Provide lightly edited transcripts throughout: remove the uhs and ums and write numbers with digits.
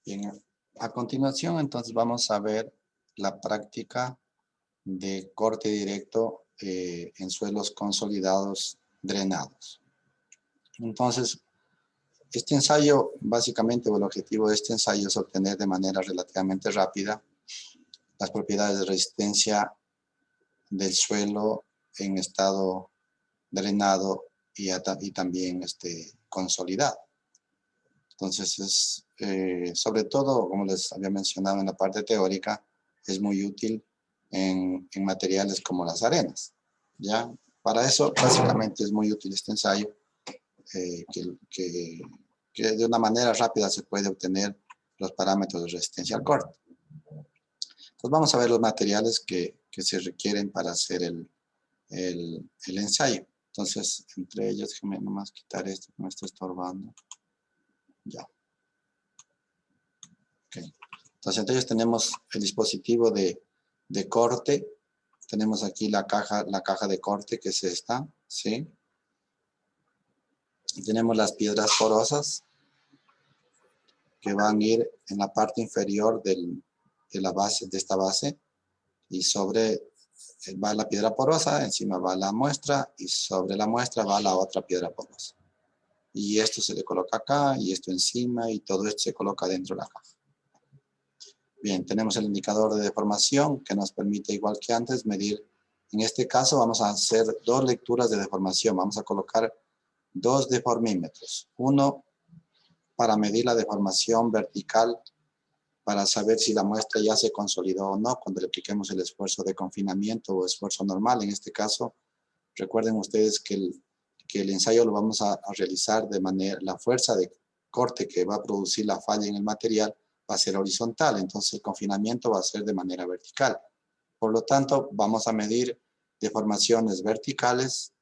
Bien, a continuación entonces vamos a ver la práctica de corte directo en suelos consolidados drenados. Entonces, este ensayo, básicamente, o el objetivo de este ensayo es obtener de manera relativamente rápida las propiedades de resistencia del suelo en estado drenado y también consolidado. Entonces, sobre todo, como les había mencionado en la parte teórica, es muy útil en materiales como las arenas, ¿ya? Para eso, básicamente, es muy útil este ensayo, que de una manera rápida se puede obtener los parámetros de resistencia al corte. Entonces, vamos a ver los materiales que se requieren para hacer el ensayo. Entonces, entre ellos, déjenme nomás quitar esto que me está estorbando. Ya. Okay. Entonces, entre ellos tenemos el dispositivo de corte. Tenemos aquí la caja de corte, que es esta, ¿sí? Y tenemos las piedras porosas, que van a ir en la parte inferior de esta base. Y sobre va la piedra porosa, encima va la muestra, y sobre la muestra va la otra piedra porosa. Y esto se le coloca acá, y esto encima, y todo esto se coloca dentro de la caja. Bien, tenemos el indicador de deformación que nos permite, igual que antes, medir. En este caso vamos a hacer dos lecturas de deformación. Vamos a colocar dos deformímetros. Uno para medir la deformación vertical, para saber si la muestra ya se consolidó o no cuando le apliquemos el esfuerzo de confinamiento o esfuerzo normal. En este caso, recuerden ustedes que el ensayo lo vamos a realizar de manera, la fuerza de corte que va a producir la falla en el material va a ser horizontal, entonces el confinamiento va a ser de manera vertical. Por lo tanto, vamos a medir deformaciones verticales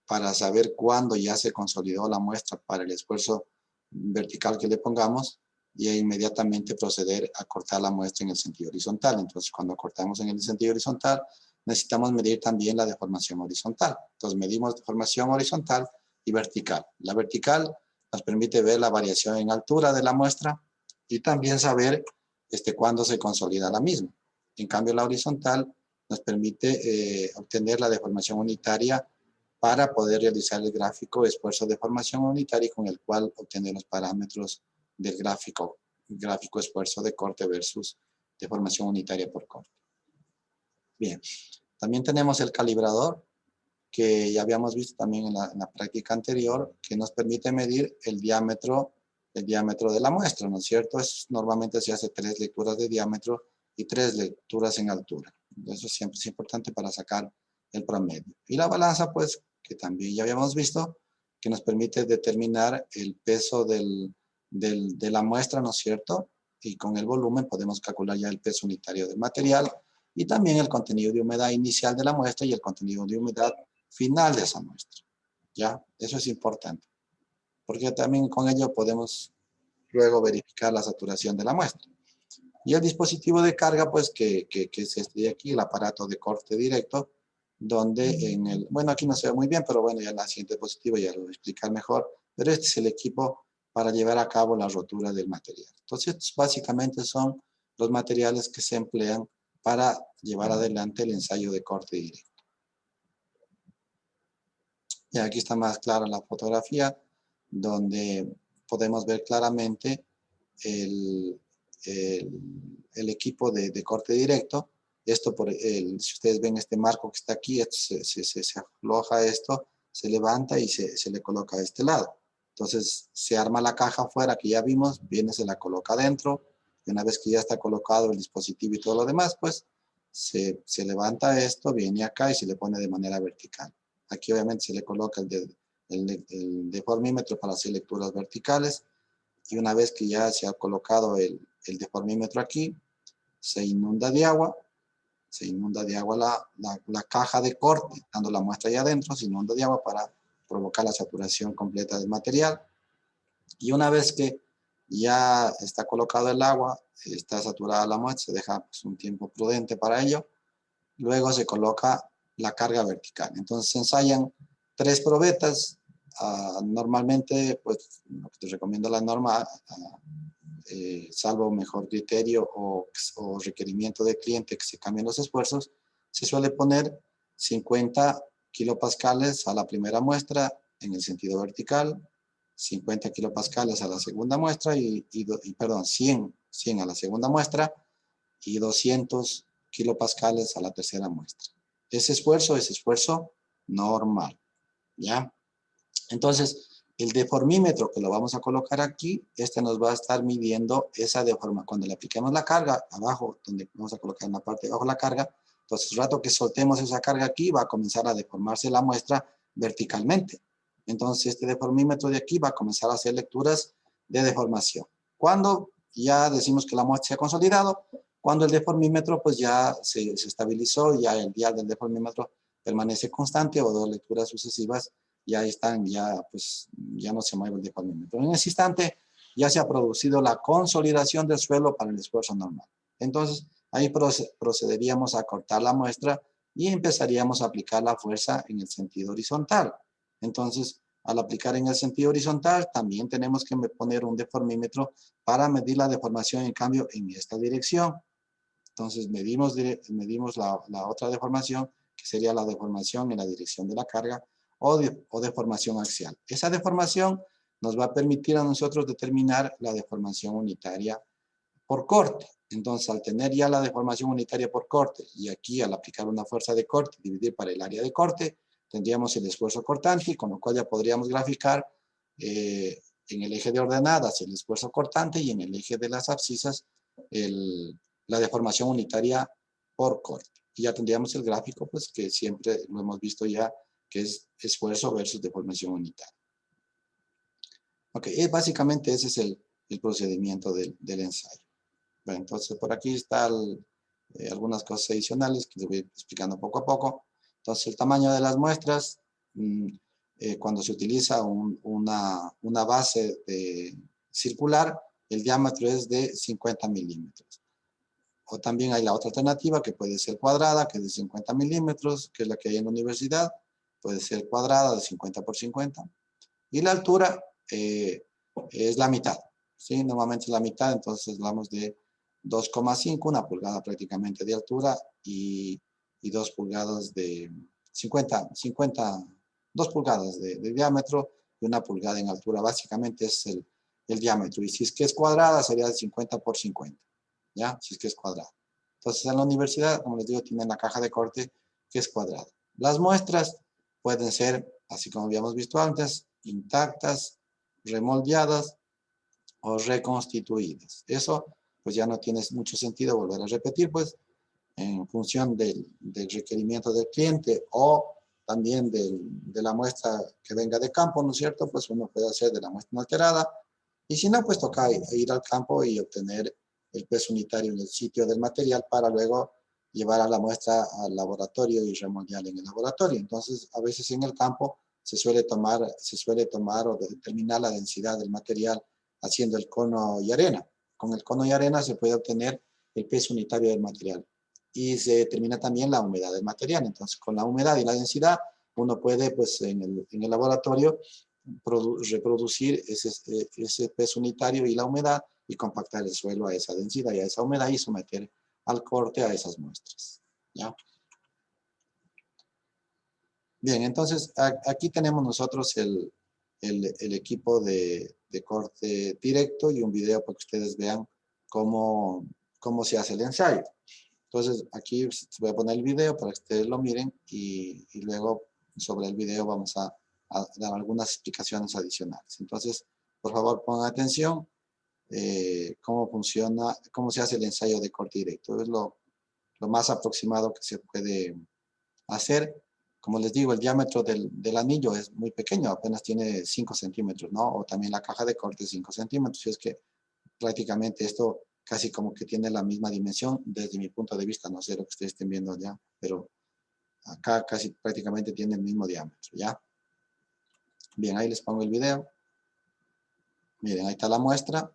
para saber cuándo ya se consolidó la muestra para el esfuerzo vertical que le pongamos y inmediatamente proceder a cortar la muestra en el sentido horizontal. Entonces, cuando cortamos en el sentido horizontal, necesitamos medir también la deformación horizontal. Entonces, medimos deformación horizontal y vertical. La vertical nos permite ver la variación en altura de la muestra y también saber cuándo se consolida la misma. En cambio, la horizontal nos permite obtener la deformación unitaria para poder realizar el gráfico esfuerzo-deformación unitaria con el cual obtener los parámetros del gráfico esfuerzo de corte versus deformación unitaria por corte. Bien, también tenemos el calibrador, que ya habíamos visto también en la práctica anterior, que nos permite medir el diámetro de la muestra, ¿no es cierto? Normalmente se hace 3 lecturas de diámetro y 3 lecturas en altura. Eso siempre es importante para sacar el promedio. Y la balanza, pues, que también ya habíamos visto, que nos permite determinar el peso de la muestra, ¿no es cierto? Y con el volumen podemos calcular ya el peso unitario del material y también el contenido de humedad inicial de la muestra y el contenido de humedad final de esa muestra. ¿Ya? Eso es importante, porque también con ello podemos luego verificar la saturación de la muestra. Y el dispositivo de carga, pues, que es este de aquí, el aparato de corte directo, donde bueno, aquí no se ve muy bien, pero bueno, ya en la siguiente diapositiva ya lo voy a explicar mejor, pero este es el equipo para llevar a cabo la rotura del material. Entonces, básicamente son los materiales que se emplean para llevar adelante el ensayo de corte directo. Y aquí está más clara la fotografía, donde podemos ver claramente el equipo de corte directo. Esto, si ustedes ven este marco que está aquí, se afloja esto, se levanta y se le coloca a este lado. Entonces se arma la caja afuera que ya vimos, viene, se la coloca adentro, y una vez que ya está colocado el dispositivo y todo lo demás, pues se levanta esto, viene acá y se le pone de manera vertical. Aquí obviamente se le coloca el deformímetro para hacer lecturas verticales. Y una vez que ya se ha colocado el deformímetro aquí, se inunda de agua la caja de corte, dando la muestra allá adentro, se inunda de agua para provocar la saturación completa del material. Y una vez que ya está colocado el agua, está saturada la muestra, se deja pues, un tiempo prudente para ello. Luego se coloca la carga vertical. Entonces se ensayan 3 probetas. Normalmente, pues, lo que te recomiendo la norma, salvo mejor criterio o requerimiento del cliente que se cambien los esfuerzos, se suele poner 50 kilopascales a la primera muestra en el sentido vertical, 50 kilopascales a la segunda muestra perdón, 100 a la segunda muestra y 200 kilopascales a la tercera muestra. Ese esfuerzo es esfuerzo normal, ¿ya? Entonces, el deformímetro que lo vamos a colocar aquí, este nos va a estar midiendo esa deformación. Cuando le apliquemos la carga abajo, donde vamos a colocar en la parte de abajo la carga, entonces el rato que soltemos esa carga aquí, va a comenzar a deformarse la muestra verticalmente. Entonces, este deformímetro de aquí va a comenzar a hacer lecturas de deformación. Cuando ya decimos que la muestra se ha consolidado, cuando el deformímetro pues ya se estabilizó, ya el dial del deformímetro permanece constante o 2 lecturas sucesivas ya están, ya no se mueve el deformímetro. En ese instante ya se ha producido la consolidación del suelo para el esfuerzo normal. Entonces, ahí procederíamos a cortar la muestra y empezaríamos a aplicar la fuerza en el sentido horizontal. Entonces, al aplicar en el sentido horizontal, también tenemos que poner un deformímetro para medir la deformación, en cambio, en esta dirección. Entonces, medimos la otra deformación, que sería la deformación en la dirección de la carga, o deformación axial. Esa deformación nos va a permitir a nosotros determinar la deformación unitaria por corte. Entonces, al tener ya la deformación unitaria por corte, y aquí al aplicar una fuerza de corte, dividir para el área de corte, tendríamos el esfuerzo cortante, con lo cual ya podríamos graficar en el eje de ordenadas el esfuerzo cortante y en el eje de las abscisas la deformación unitaria por corte. Y ya tendríamos el gráfico, pues que siempre lo hemos visto ya, que es esfuerzo versus deformación unitaria. Ok, básicamente ese es el procedimiento del ensayo. Bueno, entonces por aquí están algunas cosas adicionales que les voy explicando poco a poco. Entonces el tamaño de las muestras, cuando se utiliza una base circular, el diámetro es de 50 milímetros. O también hay la otra alternativa que puede ser cuadrada, que es de 50 milímetros, que es la que hay en la universidad. Puede ser cuadrada de 50 por 50. Y la altura es la mitad. ¿Sí? Normalmente es la mitad, entonces hablamos de 2,5, una pulgada prácticamente de altura y 2 pulgadas de 2 pulgadas de diámetro y 1 pulgada en altura. Básicamente es el diámetro. Y si es que es cuadrada, sería de 50 por 50. ¿Ya? Si es que es cuadrada. Entonces en la universidad, como les digo, tienen la caja de corte que es cuadrada. Las muestras pueden ser, así como habíamos visto antes, intactas, remoldeadas o reconstituidas. Eso pues ya no tiene mucho sentido volver a repetir, pues en función del requerimiento del cliente o también de la muestra que venga de campo, ¿no es cierto? Pues uno puede hacer de la muestra no alterada y si no, pues toca ir al campo y obtener el peso unitario en el sitio del material para luego llevar a la muestra al laboratorio y remoldearla en el laboratorio. Entonces, a veces en el campo se suele tomar o determinar la densidad del material haciendo el cono y arena. Con el cono y arena se puede obtener el peso unitario del material. Y se determina también la humedad del material. Entonces, con la humedad y la densidad, uno puede, pues, en el laboratorio reproducir ese peso unitario y la humedad y compactar el suelo a esa densidad y a esa humedad y someter al corte a esas muestras. ¿Ya? Bien, entonces aquí tenemos nosotros el equipo de corte directo y un video para que ustedes vean cómo se hace el ensayo. Entonces aquí voy a poner el video para que ustedes lo miren y luego sobre el video vamos a dar algunas explicaciones adicionales. Entonces, por favor pongan atención cómo funciona, cómo se hace el ensayo de corte directo. Es lo más aproximado que se puede hacer. Como les digo, el diámetro del anillo es muy pequeño, apenas tiene 5 centímetros, ¿no? O también la caja de corte 5 centímetros. Y es que prácticamente esto casi como que tiene la misma dimensión desde mi punto de vista. No sé lo que ustedes estén viendo allá, pero acá casi prácticamente tiene el mismo diámetro, ¿ya? Bien, ahí les pongo el video. Miren, ahí está la muestra.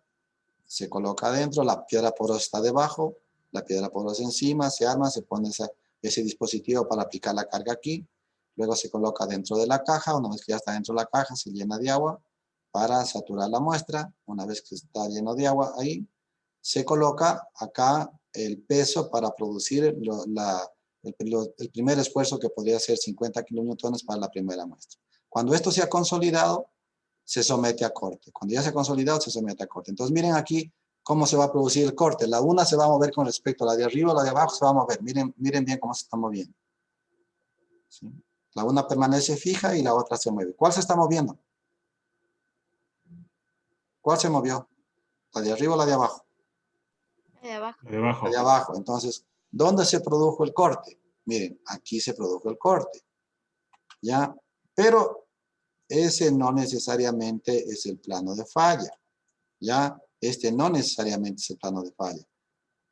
Se coloca adentro, la piedra porosa está debajo, la piedra porosa encima, se arma, se pone ese dispositivo para aplicar la carga aquí. Luego se coloca dentro de la caja. Una vez que ya está dentro de la caja, se llena de agua para saturar la muestra. Una vez que está lleno de agua ahí, se coloca acá el peso para producir el primer esfuerzo, que podría ser 50 kilonewtones para la primera muestra. Cuando esto se ha consolidado, se somete a corte. Cuando ya se ha consolidado, se somete a corte. Entonces miren aquí cómo se va a producir el corte. La una se va a mover con respecto a la de arriba, la de abajo se va a mover. Miren bien cómo se está moviendo. ¿Sí? La una permanece fija y la otra se mueve. ¿Cuál se está moviendo? ¿Cuál se movió? ¿La de arriba o la de abajo? De abajo. De abajo. La de abajo. Entonces, ¿dónde se produjo el corte? Miren, aquí se produjo el corte. ¿Ya? Pero ese no necesariamente es el plano de falla. ¿Ya? Este no necesariamente es el plano de falla.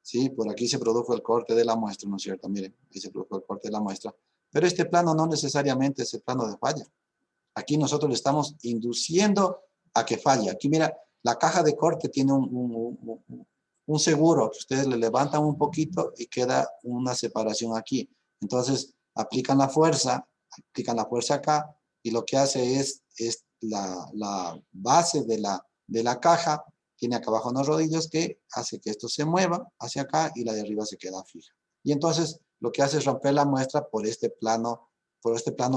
¿Sí? Por aquí se produjo el corte de la muestra, ¿no es cierto? Miren, ahí se produjo el corte de la muestra. Pero este plano no necesariamente es el plano de falla. Aquí nosotros le estamos induciendo a que falle. Aquí mira, la caja de corte tiene un seguro, que ustedes le levantan un poquito y queda una separación aquí. Entonces, aplican la fuerza acá, y lo que hace es la base de la caja, tiene acá abajo unos rodillos que hace que esto se mueva hacia acá y la de arriba se queda fija. Y entonces, lo que hace es romper la muestra por este plano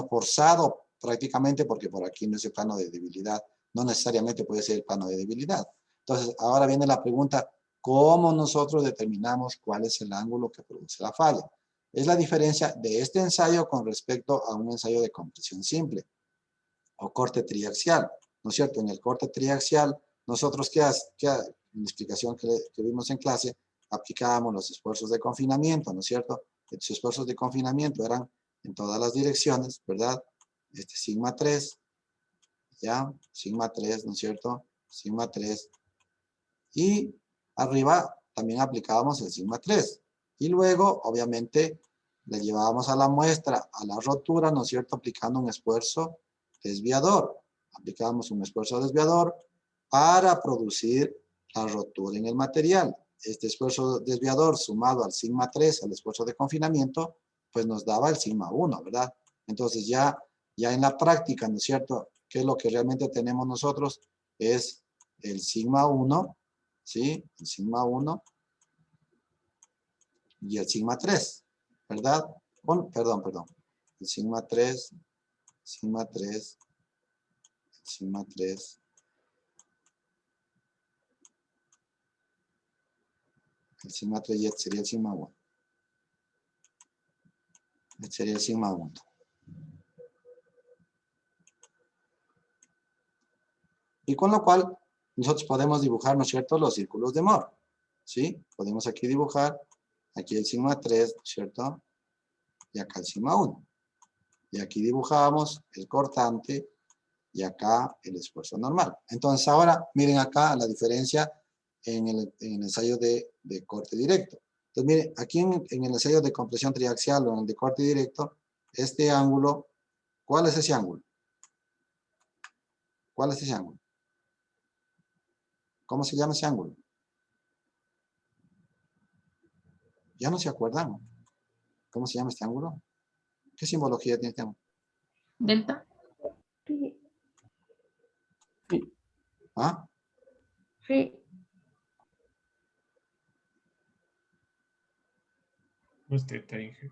forzado prácticamente, porque por aquí no es el plano de debilidad. No necesariamente puede ser el plano de debilidad. Entonces, ahora viene la pregunta, ¿cómo nosotros determinamos cuál es el ángulo que produce la falla? Es la diferencia de este ensayo con respecto a un ensayo de compresión simple o corte triaxial, ¿no es cierto? En el corte triaxial, nosotros, en la explicación que vimos en clase, aplicábamos los esfuerzos de confinamiento, ¿no es cierto? Estos esfuerzos de confinamiento eran en todas las direcciones, ¿verdad? Sigma 3, ¿ya? Sigma 3, ¿no es cierto? Sigma 3. Y arriba también aplicábamos el sigma 3. Y luego, obviamente, le llevábamos a la muestra, a la rotura, ¿no es cierto? Aplicando un esfuerzo desviador. Aplicábamos un esfuerzo desviador para producir la rotura en el material. Este esfuerzo desviador sumado al sigma 3, al esfuerzo de confinamiento, pues nos daba el sigma 1, ¿verdad? Entonces ya en la práctica, ¿no es cierto? ¿Qué es lo que realmente tenemos nosotros? Es el sigma 1, ¿sí? El sigma 1 y el sigma 3, ¿verdad? Perdón. El sigma 3, sigma 3, sigma 3. El sigma 3 y este sería el sigma 1. Este sería el sigma 1. Y con lo cual, nosotros podemos dibujar, ¿no es cierto?, los círculos de Moore. ¿Sí? Podemos aquí dibujar, aquí el sigma 3, ¿no es cierto? Y acá el sigma 1. Y aquí dibujamos el cortante y acá el esfuerzo normal. Entonces ahora, miren acá la diferencia en el ensayo de corte directo. Entonces miren, aquí en el ensayo de compresión triaxial o en el de corte directo, este ángulo, ¿cuál es ese ángulo? ¿Cuál es ese ángulo? ¿Cómo se llama ese ángulo? Ya no se acuerdan. ¿Cómo se llama este ángulo? ¿Qué simbología tiene este ángulo? Delta. ¿Ah? Sí. No es teta, Inge.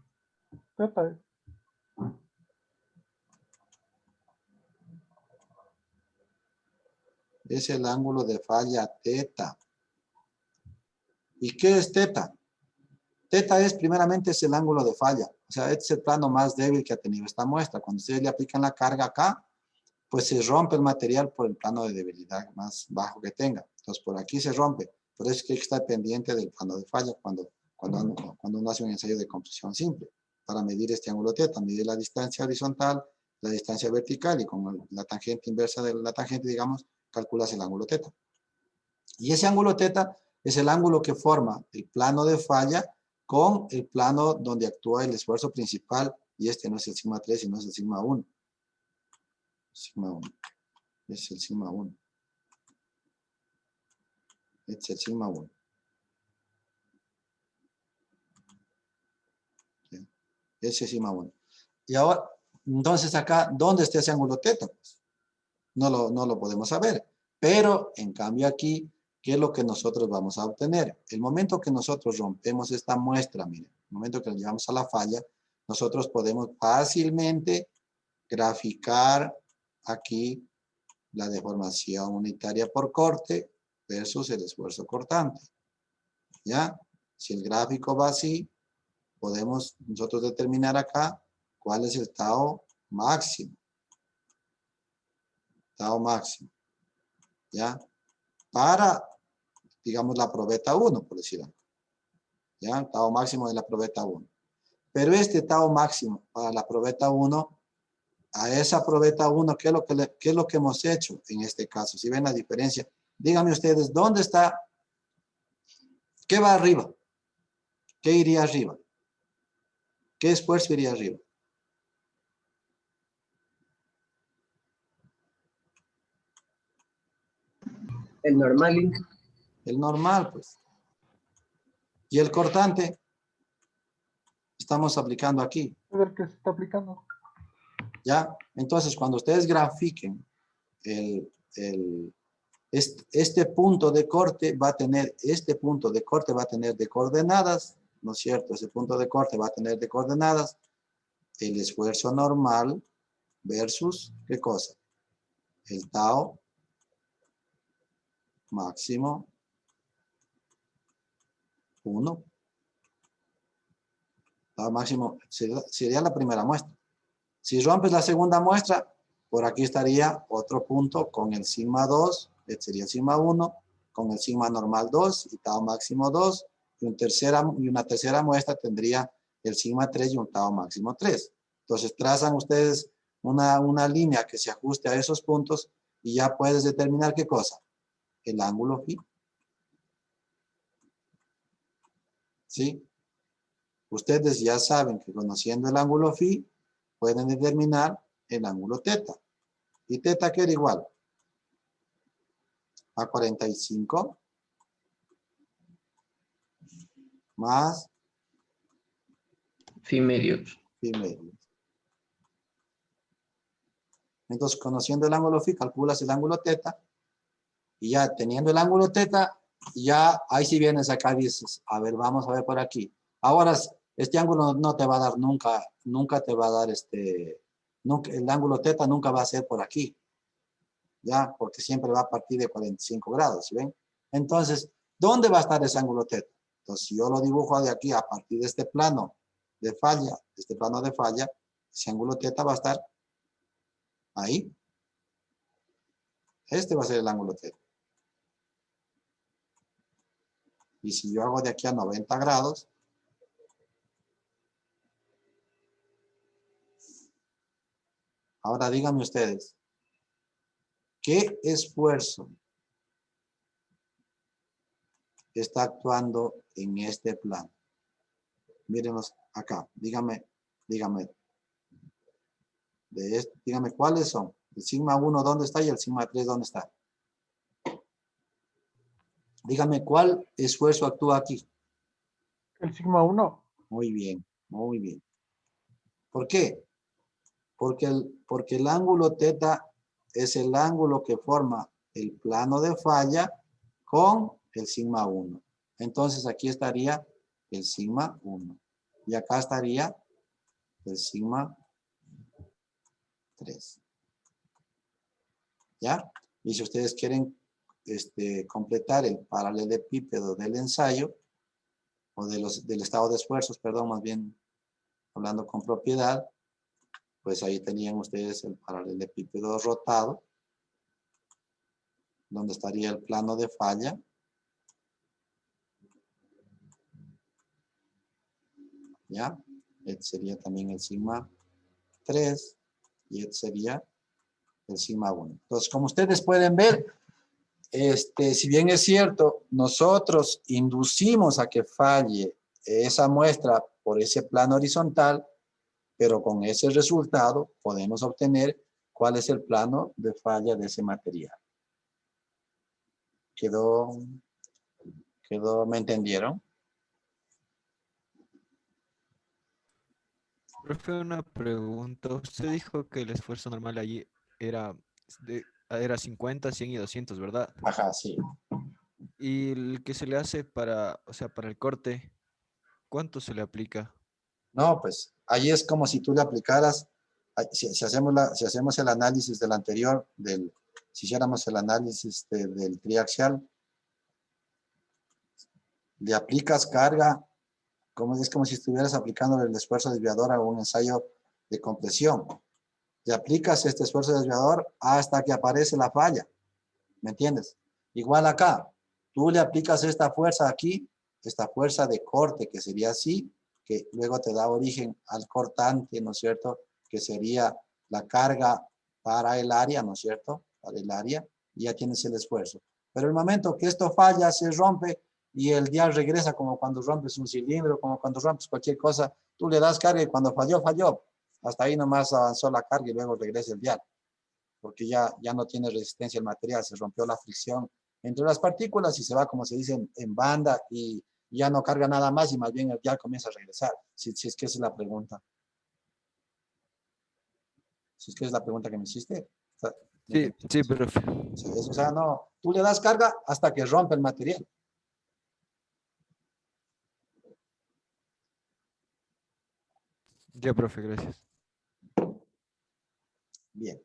Es el ángulo de falla teta. ¿Y qué es teta? Teta primeramente es el ángulo de falla. O sea, este es el plano más débil que ha tenido esta muestra. Cuando ustedes le aplican la carga acá, pues se rompe el material por el plano de debilidad más bajo que tenga. Entonces, por aquí se rompe. Por eso es que hay que estar pendiente del plano de falla cuando uno hace un ensayo de compresión simple. Para medir este ángulo teta, medir la distancia horizontal, la distancia vertical y con la tangente inversa de la tangente, digamos, calculas el ángulo teta. Y ese ángulo teta es el ángulo que forma el plano de falla con el plano donde actúa el esfuerzo principal, y este no es el sigma 3, sino es el sigma 1. Sigma 1. Es el sigma 1. Este es el sigma 1. ¿Sí? Ese es sigma 1. Y ahora, entonces acá, ¿dónde está ese ángulo teta? no lo podemos saber. Pero, en cambio aquí, ¿qué es lo que nosotros vamos a obtener? El momento que nosotros rompemos esta muestra, miren, el momento que la llevamos a la falla, nosotros podemos fácilmente graficar aquí la deformación unitaria por corte versus el esfuerzo cortante. ¿Ya? Si el gráfico va así, podemos nosotros determinar acá cuál es el tau máximo. Tau máximo. ¿Ya? Para, digamos, la probeta 1, por decir algo. ¿Ya? Tau máximo de la probeta 1. Pero este tau máximo para la probeta 1, a esa probeta 1, ¿qué es lo que hemos hecho en este caso? Si ven la diferencia, díganme ustedes, ¿dónde está? ¿Qué va arriba? ¿Qué iría arriba? ¿Qué esfuerzo iría arriba? El normal. El normal, pues. ¿Y el cortante? Estamos aplicando aquí. Es el que se está aplicando. ¿Ya? Entonces, cuando ustedes grafiquen este punto de corte va a tener, este punto de corte va a tener de coordenadas, ¿no es cierto? Ese punto de corte va a tener de coordenadas el esfuerzo normal versus, ¿qué cosa? El tau máximo 1. Tau máximo sería la primera muestra. Si rompes la segunda muestra, por aquí estaría otro punto con el sigma 2, este sería el sigma 1, con el sigma normal 2 y tau máximo 2, y una tercera muestra tendría el sigma 3 y un tau máximo 3. Entonces trazan ustedes una línea que se ajuste a esos puntos y ya puedes determinar qué cosa. El ángulo phi. ¿Sí? Ustedes ya saben que conociendo el ángulo phi, pueden determinar el ángulo teta. ¿Y teta qué era igual? A 45 más Phi medio. phi medio. Entonces, conociendo el ángulo phi, calculas el ángulo teta. Y ya teniendo el ángulo teta, ya ahí si vienes acá y dices, a ver, vamos a ver por aquí. Ahora, este ángulo no te va a dar nunca te va a dar el ángulo teta nunca va a ser por aquí. Ya, porque siempre va a partir de 45 grados, ¿sí ven? Entonces, ¿dónde va a estar ese ángulo teta? Entonces, si yo lo dibujo de aquí a partir de este plano de falla, ese ángulo teta va a estar ahí. Este va a ser el ángulo teta. Y si yo hago de aquí a 90 grados, ahora díganme ustedes, ¿qué esfuerzo está actuando en este plano? Mírenos acá, dígame, dígame cuáles son. El sigma 1, ¿dónde está? Y el sigma 3, ¿dónde está? Dígame, ¿cuál esfuerzo actúa aquí? El sigma 1. Muy bien, muy bien. ¿Por qué? Porque el ángulo teta es el ángulo que forma el plano de falla con el sigma 1. Entonces aquí estaría el sigma 1. Y acá estaría el sigma 3. ¿Ya? Y si ustedes quieren completar el paralelepípedo del ensayo, o del estado de esfuerzos, perdón, más bien hablando con propiedad, pues ahí tenían ustedes el paralelepípedo rotado, donde estaría el plano de falla. ¿Ya? Este sería también el sigma 3 y este sería el sigma 1. Entonces, como ustedes pueden ver, si bien es cierto, nosotros inducimos a que falle esa muestra por ese plano horizontal, pero con ese resultado podemos obtener cuál es el plano de falla de ese material. ¿Me entendieron? Profe, una pregunta. Usted dijo que el esfuerzo normal allí era era 50, 100 y 200, ¿verdad? Ajá, sí. Y el que se le hace para, o sea, para el corte, ¿cuánto se le aplica? No, pues ahí es como si tú le aplicaras, si hacemos, si hacemos el análisis del anterior, si hiciéramos el análisis del triaxial, le aplicas carga, es como si estuvieras aplicando el esfuerzo desviador a un ensayo de compresión. Le aplicas este esfuerzo desviador hasta que aparece la falla. ¿Me entiendes? Igual acá, tú le aplicas esta fuerza aquí, esta fuerza de corte, que sería así, que luego te da origen al cortante, ¿no es cierto? Que sería la carga para el área, ¿no es cierto? Para el área, y ya tienes el esfuerzo. Pero el momento que esto falla, se rompe, y el dial regresa como cuando rompes un cilindro, como cuando rompes cualquier cosa, tú le das carga y cuando falló, falló. Hasta ahí nomás avanzó la carga y luego regresa el dial, porque ya no tiene resistencia el material, se rompió la fricción entre las partículas y se va, como se dice, en banda y ya no carga nada más y más bien el dial comienza a regresar, si es que esa es la pregunta. Si es que es la pregunta que me hiciste. Sí, sí, profe. Sí, o sea, no, tú le das carga hasta que rompe el material. Ya, profe, gracias. Bien.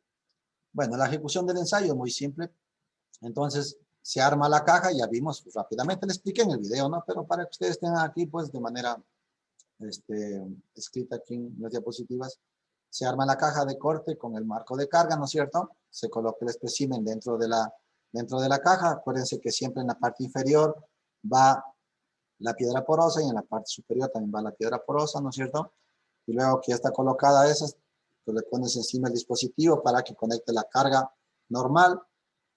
Bueno, la ejecución del ensayo es muy simple. Entonces, se arma la caja, ya vimos pues, rápidamente, le expliqué en el video, ¿no? Pero para que ustedes tengan aquí, pues, de manera escrita aquí en las diapositivas, se arma la caja de corte con el marco de carga, ¿no es cierto? Se coloca el espécimen dentro de la caja. Acuérdense que siempre en la parte inferior va la piedra porosa y en la parte superior también va la piedra porosa, ¿no es cierto? Y luego que ya está colocada esas, pues le pones encima el dispositivo para que conecte la carga normal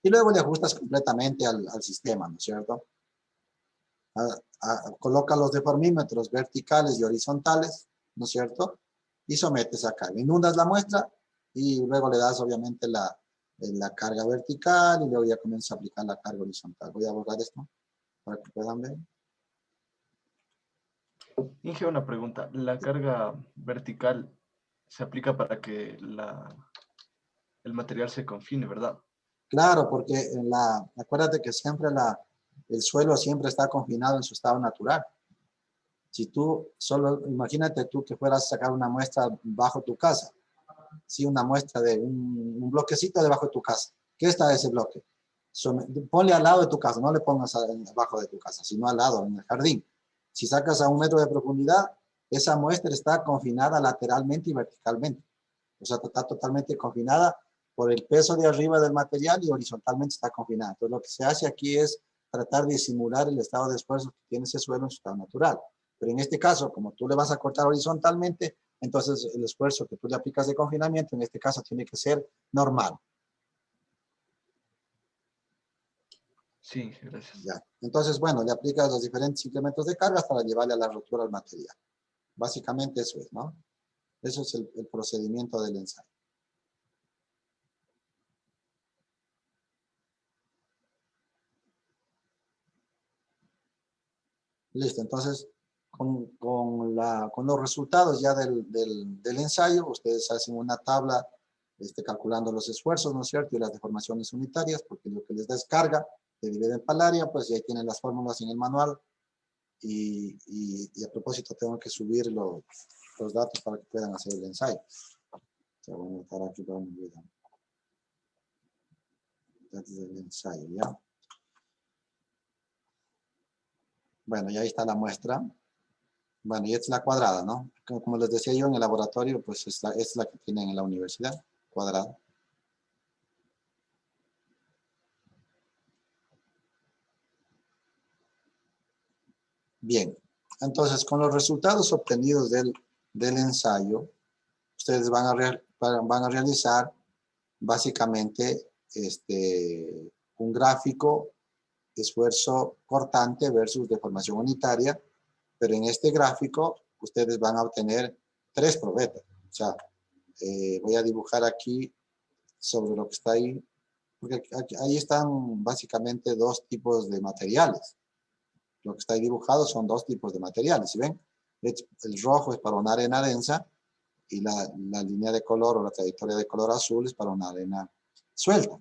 y luego le ajustas completamente al sistema, ¿no es cierto? Coloca los deformímetros verticales y horizontales, ¿no es cierto? Y sometes acá. Inundas la muestra y luego le das obviamente la carga vertical y luego ya comienzas a aplicar la carga horizontal. Voy a borrar esto para que puedan ver. Inge, una pregunta. La carga vertical se aplica para que el material se confine, ¿verdad? Claro, porque acuérdate que siempre el suelo siempre está confinado en su estado natural. Si tú imagínate tú que fueras a sacar una muestra bajo tu casa, sí, una muestra de un bloquecito debajo de tu casa. ¿Qué está ese bloque? Ponle al lado de tu casa, no le pongas abajo de tu casa, sino al lado, en el jardín. Si sacas a 1 metro de profundidad, esa muestra está confinada lateralmente y verticalmente. O sea, está totalmente confinada por el peso de arriba del material y horizontalmente está confinada. Entonces, lo que se hace aquí es tratar de simular el estado de esfuerzo que tiene ese suelo en su estado natural. Pero en este caso, como tú le vas a cortar horizontalmente, entonces el esfuerzo que tú le aplicas de confinamiento, en este caso, tiene que ser normal. Sí, gracias. ¿Ya? Entonces, bueno, le aplicas los diferentes incrementos de cargas para llevarle a la rotura al material. Básicamente eso es, ¿no? Eso es el procedimiento del ensayo. Listo, entonces, con los resultados ya del ensayo, ustedes hacen una tabla calculando los esfuerzos, ¿no es cierto? Y las deformaciones unitarias, porque lo que les da es carga, se divide en área, pues ya tienen las fórmulas en el manual. Y a propósito, tengo que subir los datos para que puedan hacer el ensayo. Se voy a anotar aquí para no olvidar. Datos del ensayo, ¿ya? Bueno, ya ahí está la muestra. Bueno, y esta es la cuadrada, ¿no? Como les decía yo en el laboratorio, pues es la que tienen en la universidad, cuadrada. Bien, entonces con los resultados obtenidos del ensayo, ustedes van a realizar básicamente un gráfico esfuerzo cortante versus deformación unitaria, pero en este gráfico ustedes van a obtener 3 probetas. O sea, voy a dibujar aquí sobre lo que está ahí, porque ahí están básicamente 2 tipos de materiales. Lo que está ahí dibujado son 2 tipos de materiales, ¿sí ven? El rojo es para una arena densa y la línea de color o la trayectoria de color azul es para una arena suelta.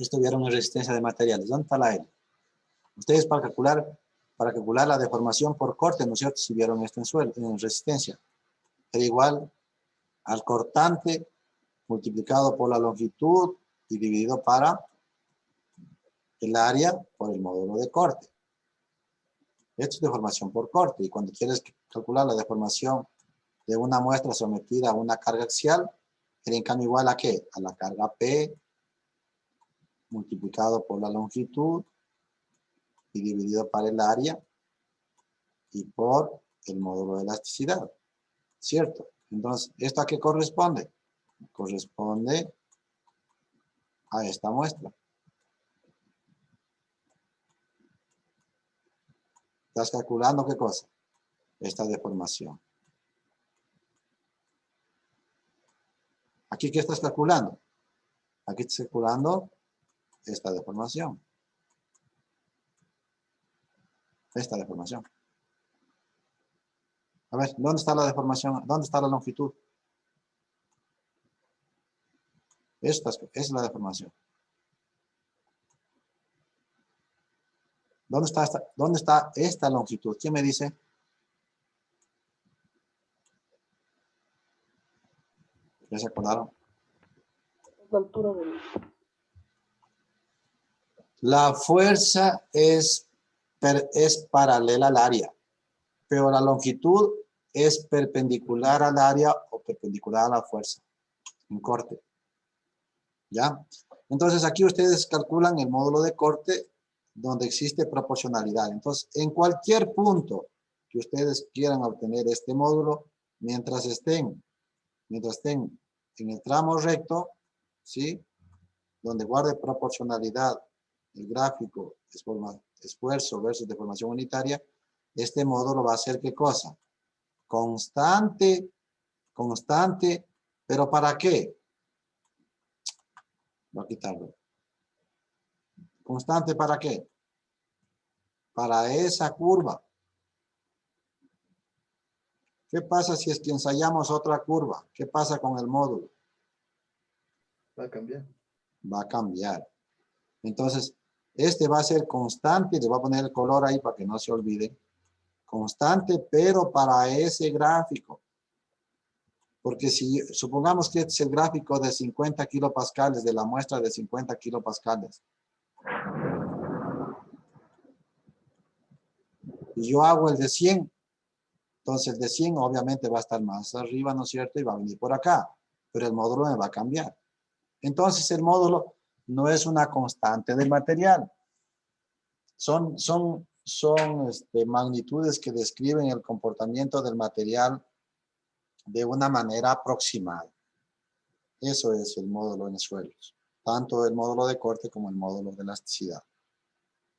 Esto vieron en resistencia de materiales. ¿Dónde está la L? Ustedes para calcular la deformación por corte, ¿no es cierto? Si vieron esto en resistencia. Era igual al cortante multiplicado por la longitud y dividido para el área por el módulo de corte. Esto es deformación por corte. Y cuando quieres calcular la deformación de una muestra sometida a una carga axial, era en cambio igual a ¿qué? A la carga P multiplicado por la longitud y dividido para el área y por el módulo de elasticidad. ¿Cierto? Entonces, ¿esto a qué corresponde? Corresponde a esta muestra. ¿Estás calculando qué cosa? Esta deformación. ¿Aquí qué estás calculando? Aquí estás calculando esta deformación. Esta deformación. A ver, ¿dónde está la deformación? ¿Dónde está la longitud? Esta es la deformación. ¿Dónde está esta longitud? ¿Quién me dice? ¿Ya se acordaron? La altura del... La fuerza es paralela al área, pero la longitud es perpendicular al área o perpendicular a la fuerza en corte. ¿Ya? Entonces aquí ustedes calculan el módulo de corte donde existe proporcionalidad. Entonces, en cualquier punto que ustedes quieran obtener este módulo, mientras estén en el tramo recto, ¿sí? Donde guarde proporcionalidad el gráfico esfuerzo versus deformación unitaria, este módulo va a ser ¿qué cosa? Constante, pero ¿para qué? Voy a quitarlo. ¿Constante para qué? Para esa curva. ¿Qué pasa si es que ensayamos otra curva? ¿Qué pasa con el módulo? Va a cambiar. Va a cambiar. Entonces, este va a ser constante. Le voy a poner el color ahí para que no se olvide. Constante, pero para ese gráfico. Porque si supongamos que este es el gráfico de 50 kilopascales, de la muestra de 50 kilopascales. Y yo hago el de 100. Entonces el de 100 obviamente va a estar más arriba, ¿no es cierto? Y va a venir por acá. Pero el módulo me va a cambiar. Entonces el módulo no es una constante del material. Son magnitudes que describen el comportamiento del material de una manera aproximada. Eso es el módulo en suelos. Tanto el módulo de corte como el módulo de elasticidad.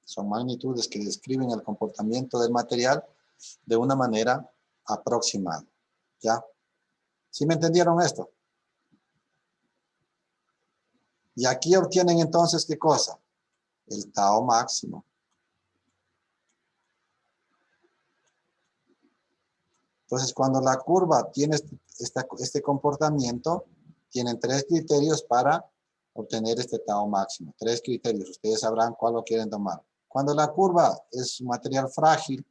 Son magnitudes que describen el comportamiento del material de una manera aproximada. ¿Ya? ¿Sí me entendieron esto? Y aquí obtienen entonces, ¿qué cosa? El tau máximo. Entonces, cuando la curva tiene este comportamiento, tienen 3 criterios para obtener este tau máximo. 3 criterios. Ustedes sabrán cuál lo quieren tomar. Cuando la curva es un material frágil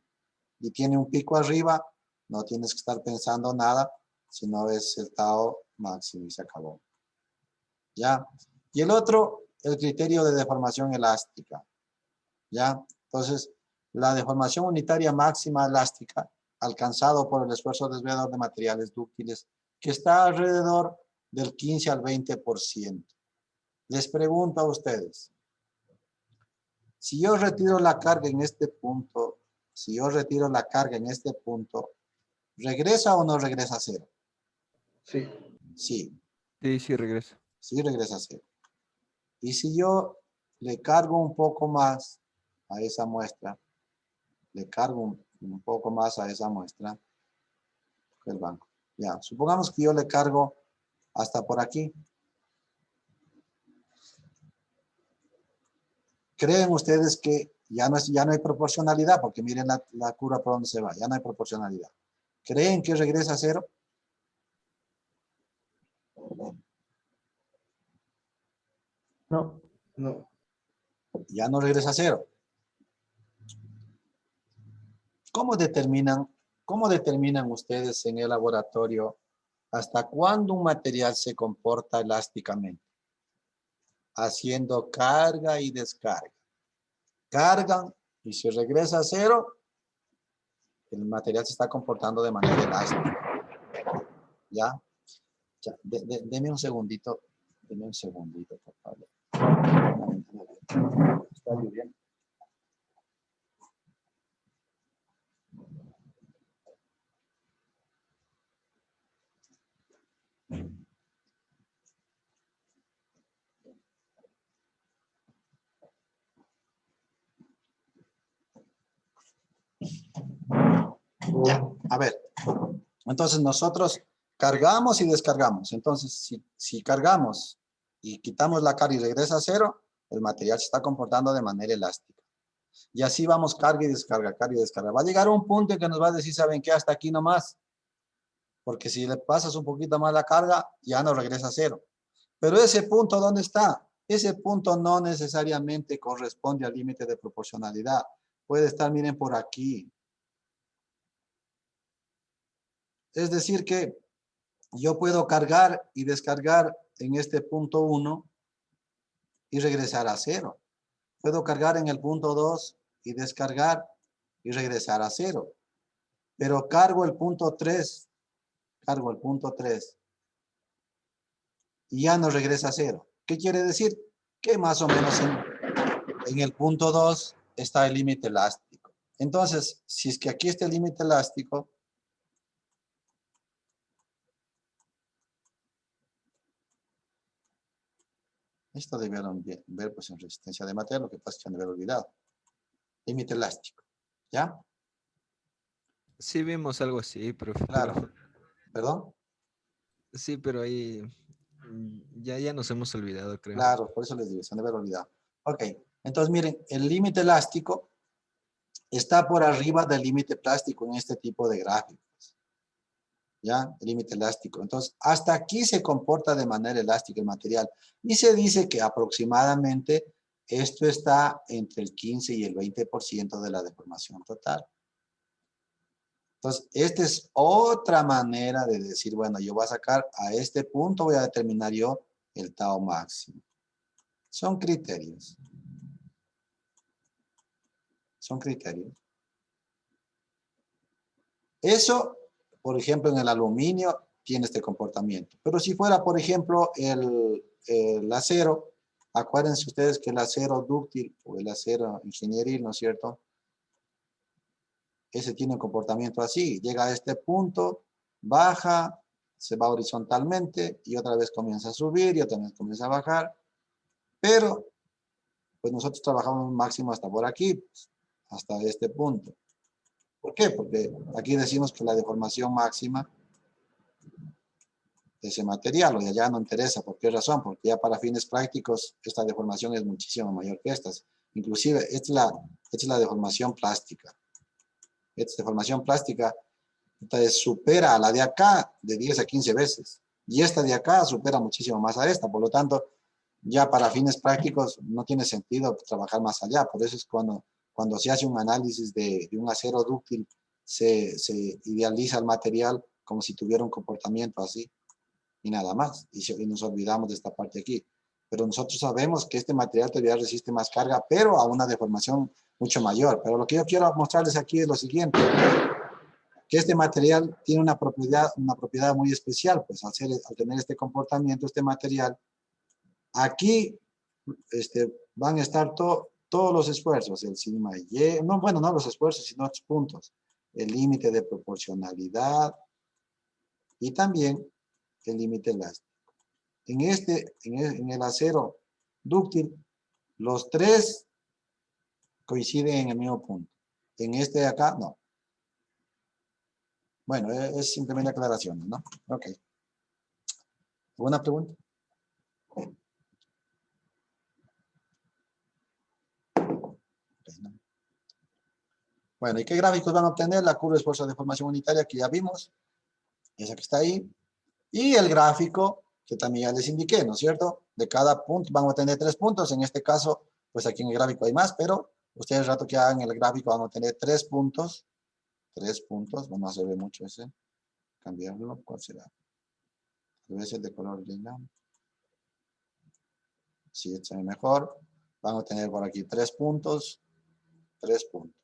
y tiene un pico arriba, no tienes que estar pensando nada, sino es el tau máximo y se acabó. ¿Ya? Y el otro, el criterio de deformación elástica. ¿Ya? Entonces, la deformación unitaria máxima elástica alcanzado por el esfuerzo desviador de materiales dúctiles, que está alrededor del 15 al 20%. Les pregunto a ustedes, si yo retiro la carga en este punto, ¿regresa o no regresa a cero? Sí. Sí, Sí, regresa. sí regresa a cero. Y si yo le cargo un poco más a esa muestra, un poco más a esa muestra, el banco. Ya, supongamos que yo le cargo hasta por aquí. ¿Creen ustedes que ya no hay proporcionalidad? Porque miren la curva por donde se va, ya no hay proporcionalidad. ¿Creen que regresa a cero? No. No. Ya no regresa a cero. ¿Cómo determinan ustedes en el laboratorio hasta cuándo un material se comporta elásticamente? Haciendo carga y descarga. Cargan y si regresa a cero, el material se está comportando de manera elástica. ¿Ya? Deme un segundito. Deme un segundito, por favor. Está lloviendo. Ya, a ver. Entonces nosotros cargamos y descargamos. Entonces, si cargamos y quitamos la carga y regresa a cero, el material se está comportando de manera elástica. Y así vamos carga y descarga, carga y descarga. Va a llegar a un punto en que nos va a decir, ¿saben qué? Hasta aquí nomás. Porque si le pasas un poquito más la carga, ya no regresa a cero. Pero ese punto, ¿dónde está? Ese punto no necesariamente corresponde al límite de proporcionalidad. Puede estar, miren, por aquí. Es decir que yo puedo cargar y descargar en este punto 1 y regresar a cero. Puedo cargar en el punto 2 y descargar y regresar a cero. Pero cargo el punto 3 y ya no regresa a cero. ¿Qué quiere decir? Que más o menos en el punto 2 está el límite elástico. Entonces, si es que aquí está el límite elástico, esto debieron ver pues en resistencia de materia, lo que pasa es que han de haber olvidado. Límite elástico, ¿ya? Sí vimos algo así, profe. Claro. ¿Perdón? Sí, pero ahí ya nos hemos olvidado, creo. Claro, por eso les digo, se han de haber olvidado. Ok, entonces miren, el límite elástico está por arriba del límite plástico en este tipo de gráficos. ¿Ya? El límite elástico. Entonces, hasta aquí se comporta de manera elástica el material. Y se dice que aproximadamente esto está entre el 15 y el 20% de la deformación total. Entonces, esta es otra manera de decir, bueno, yo voy a sacar a este punto, voy a determinar yo el tau máximo. Son criterios. Son criterios. Eso, por ejemplo, en el aluminio tiene este comportamiento. Pero si fuera, por ejemplo, el acero, acuérdense ustedes que el acero dúctil o el acero ingenieril, ¿no es cierto? Ese tiene un comportamiento así. Llega a este punto, baja, se va horizontalmente y otra vez comienza a subir y otra vez comienza a bajar. Pero, pues nosotros trabajamos máximo hasta por aquí, pues, hasta este punto. ¿Por qué? Porque aquí decimos que la deformación máxima de ese material, o ya no interesa. ¿Por qué razón? Porque ya para fines prácticos esta deformación es muchísimo mayor que estas. Inclusive, esta es la deformación plástica. Esta deformación plástica supera a la de acá de 10 a 15 veces. Y esta de acá supera muchísimo más a esta. Por lo tanto, ya para fines prácticos no tiene sentido trabajar más allá. Por eso es cuando se hace un análisis de un acero dúctil, se idealiza el material como si tuviera un comportamiento así. Y nada más. Y nos olvidamos de esta parte aquí. Pero nosotros sabemos que este material todavía resiste más carga, pero a una deformación mucho mayor. Pero lo que yo quiero mostrarles aquí es lo siguiente. Que este material tiene una propiedad muy especial. Pues al tener este comportamiento, este material, aquí van a estar todos los esfuerzos. El sigma y, no los esfuerzos, sino otros puntos. El límite de proporcionalidad y también el límite elástico. En el acero dúctil, los tres coinciden en el mismo punto. En este de acá, no. Bueno, es simplemente aclaración, ¿no? Ok. ¿Alguna pregunta? Okay, no. Bueno, ¿y qué gráficos van a obtener? La curva de esfuerzo de deformación unitaria que ya vimos. Esa que está ahí. Y el gráfico que también ya les indiqué, ¿no es cierto? de cada punto, van a tener 3 puntos. En este caso, pues aquí en el gráfico hay más, pero ustedes el rato que hagan el gráfico van a tener 3 puntos. 3 puntos, bueno, no se ve mucho ese. Cambiarlo, ¿cuál será? Tal vez el de color lila. Sí, este es mejor. Van a tener por aquí 3 puntos. 3 puntos.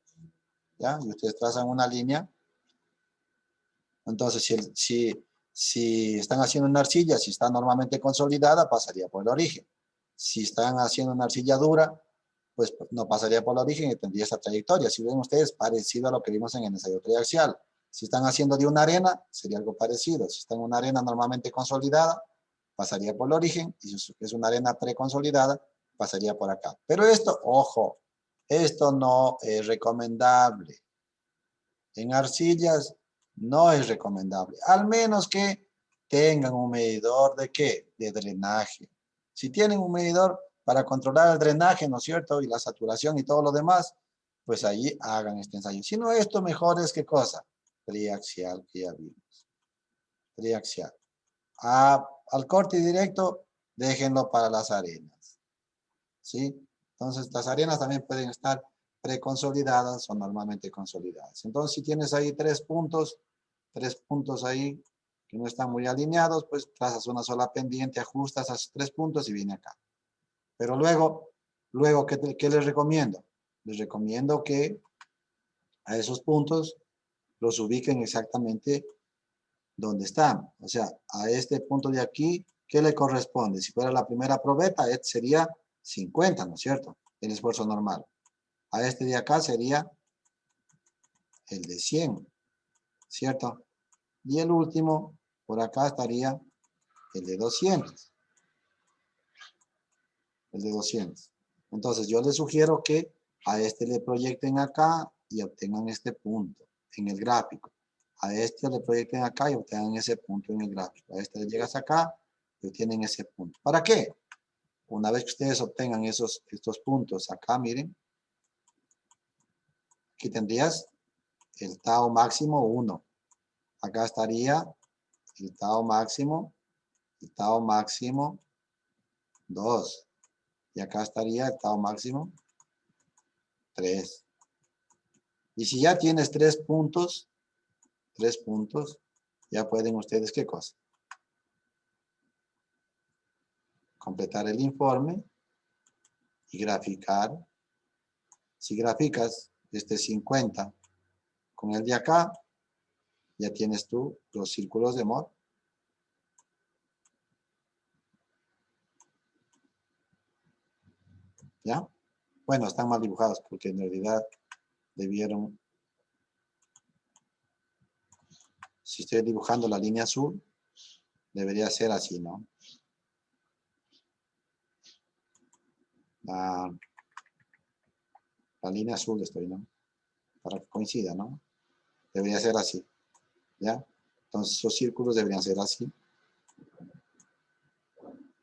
¿Ya? Y ustedes trazan una línea. Entonces, si están haciendo una arcilla, si está normalmente consolidada, pasaría por el origen. Si están haciendo una arcilla dura, pues no pasaría por el origen y tendría esta trayectoria. Si ven ustedes, parecido a lo que vimos en el ensayo triaxial. Si están haciendo de una arena, sería algo parecido. Si están en una arena normalmente consolidada, pasaría por el origen. Y si es una arena preconsolidada, pasaría por acá. Pero esto, ojo, esto no es recomendable. En arcillas no es recomendable. Al menos que tengan un medidor de ¿qué? De drenaje. Si tienen un medidor para controlar el drenaje, ¿no es cierto? Y la saturación y todo lo demás, pues allí hagan este ensayo. Si no, esto mejor es ¿qué cosa? Triaxial, que ya vimos. Triaxial. Al corte directo, déjenlo para las arenas. ¿Sí? Entonces, las arenas también pueden estar preconsolidadas o normalmente consolidadas. Entonces, si tienes ahí 3 puntos ahí que no están muy alineados, pues trazas una sola pendiente, ajustas a esos 3 puntos y viene acá. Pero luego ¿qué les recomiendo? Les recomiendo que a esos puntos los ubiquen exactamente donde están. O sea, a este punto de aquí, ¿qué le corresponde? Si fuera la primera probeta, este sería 50, ¿no es cierto? El esfuerzo normal. A este de acá sería el de 100, ¿cierto? Y el último, por acá estaría el de 200. El de 200. Entonces, yo les sugiero que a este le proyecten acá y obtengan este punto en el gráfico. A este le proyecten acá y obtengan ese punto en el gráfico. A este le llegas acá y obtienen ese punto. ¿Para qué? Una vez que ustedes obtengan estos puntos acá, miren. Aquí tendrías el tau máximo 1. Acá estaría el tau máximo 2. Y acá estaría el tau máximo 3. Y si ya tienes 3 puntos, ya pueden ustedes, ¿qué cosa? Completar el informe y graficar. Si graficas este 50 con el de acá, ya tienes tú los círculos de Mohr. ¿Ya? Bueno, están mal dibujados porque en realidad debieron... Si estoy dibujando la línea azul, debería ser así, ¿no? La línea azul estoy, ¿no? Para que coincida, ¿no? Debería ser así, ¿ya? Entonces, esos círculos deberían ser así.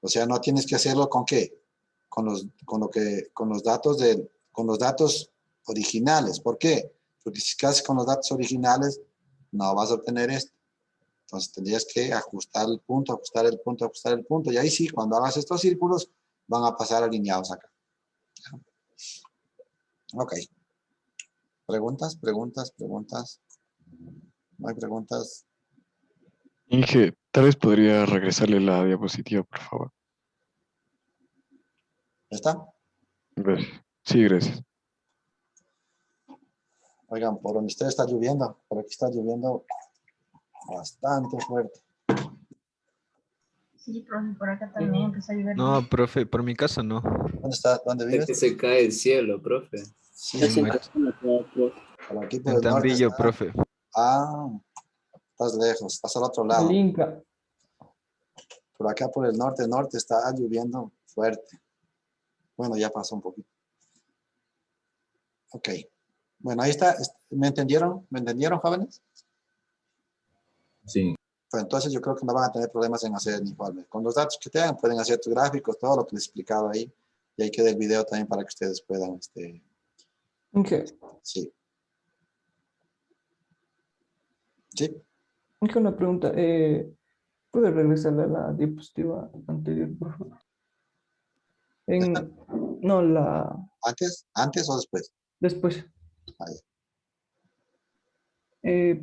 O sea, no tienes que hacerlo ¿con qué? Con los datos originales. ¿Por qué? Porque si haces con los datos originales, no vas a obtener esto. Entonces, tendrías que ajustar el punto, ajustar el punto, ajustar el punto. Y ahí sí, cuando hagas estos círculos, van a pasar alineados acá. Ok. ¿Preguntas? ¿No hay preguntas? Inge, tal vez podría regresarle la diapositiva, por favor. ¿Ya está? Gracias. Sí, gracias. Oigan, por donde usted está lloviendo, por aquí está lloviendo bastante fuerte. Sí, profe, por acá también empezó a llover. No, profe, por mi casa no. ¿Dónde está? ¿Dónde Es vives? que se cae el cielo, profe. Sí, Ya se En, encontró la profe. por aquí por en el norte Tambillo, está. profe. Ah, estás lejos, estás al otro El lado. Inca. Por acá por el norte está lloviendo fuerte. Bueno, ya pasó un poquito. Ok. Bueno, ahí está. ¿Me entendieron? ¿Me entendieron, jóvenes? Sí. Pues entonces yo creo que no van a tener problemas en hacer el informe. Con los datos que tengan pueden hacer tus gráficos, todo lo que les explicaba ahí. Y ahí queda el video también para que ustedes puedan, Inge, sí. Sí. una pregunta. ¿Puede regresarle a la diapositiva anterior, por favor? No, la... ¿Antes o después? Después. Ahí.